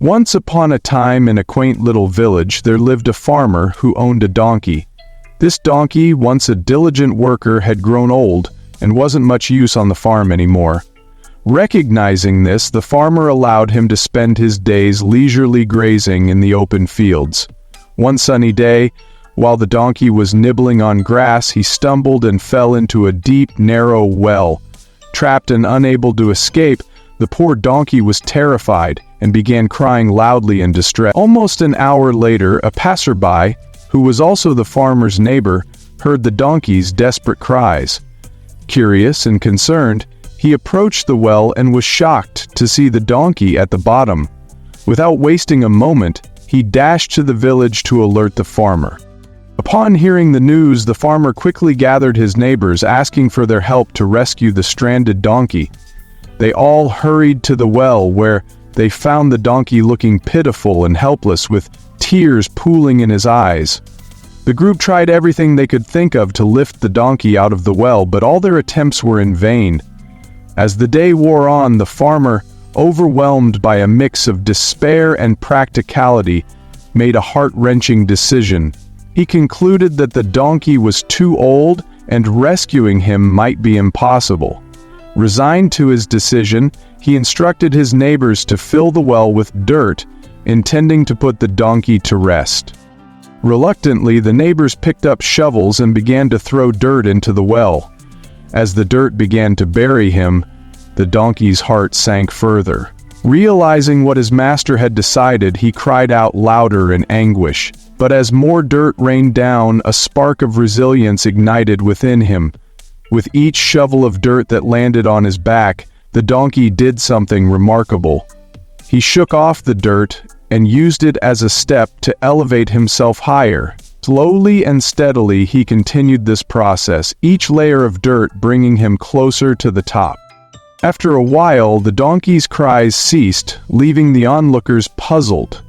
Once upon a time in a quaint little village there lived a farmer who owned a donkey. This donkey, once a diligent worker, had grown old and wasn't much use on the farm anymore. Recognizing this, the farmer allowed him to spend his days leisurely grazing in the open fields. One sunny day, while the donkey was nibbling on grass, he stumbled and fell into a deep, narrow well. Trapped and unable to escape, the poor donkey was terrified and began crying loudly in distress. Almost an hour later, a passerby, who was also the farmer's neighbor, heard the donkey's desperate cries. Curious and concerned, he approached the well and was shocked to see the donkey at the bottom. Without wasting a moment, he dashed to the village to alert the farmer. Upon hearing the news, the farmer quickly gathered his neighbors, asking for their help to rescue the stranded donkey. They all hurried to the well, where they found the donkey looking pitiful and helpless, with tears pooling in his eyes. The group tried everything they could think of to lift the donkey out of the well, but all their attempts were in vain. As the day wore on, the farmer, overwhelmed by a mix of despair and practicality, made a heart-wrenching decision. He concluded that the donkey was too old and rescuing him might be impossible. Resigned to his decision, he instructed his neighbors to fill the well with dirt, intending to put the donkey to rest. Reluctantly, the neighbors picked up shovels and began to throw dirt into the well. As the dirt began to bury him, the donkey's heart sank further. Realizing what his master had decided, he cried out louder in anguish. But as more dirt rained down, a spark of resilience ignited within him. With each shovel of dirt that landed on his back, the donkey did something remarkable. He shook off the dirt and used it as a step to elevate himself higher. Slowly and steadily he continued this process, each layer of dirt bringing him closer to the top. After a while, the donkey's cries ceased, leaving the onlookers puzzled.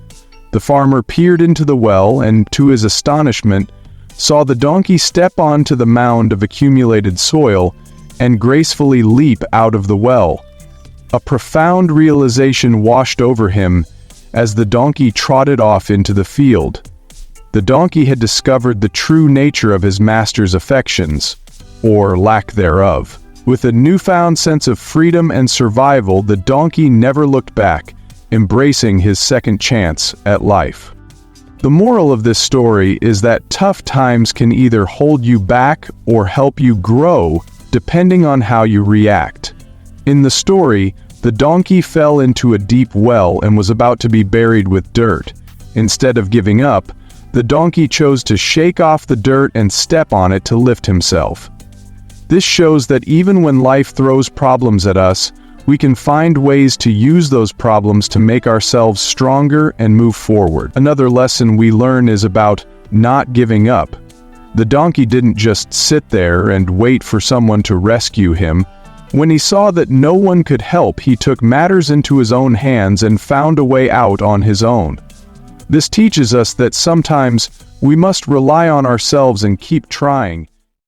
The farmer peered into the well and, to his astonishment, saw the donkey step onto the mound of accumulated soil and gracefully leap out of the well. A profound realization washed over him as the donkey trotted off into the field. The donkey had discovered the true nature of his master's affections, or lack thereof. With a newfound sense of freedom and survival, the donkey never looked back, embracing his second chance at life. The moral of this story is that tough times can either hold you back or help you grow, depending on how you react. In the story, the donkey fell into a deep well and was about to be buried with dirt. Instead of giving up, the donkey chose to shake off the dirt and step on it to lift himself. This shows that even when life throws problems at us, we can find ways to use those problems to make ourselves stronger and move forward. Another lesson we learn is about not giving up. The donkey didn't just sit there and wait for someone to rescue him. When he saw that no one could help, he took matters into his own hands and found a way out on his own. This teaches us that sometimes we must rely on ourselves and keep trying,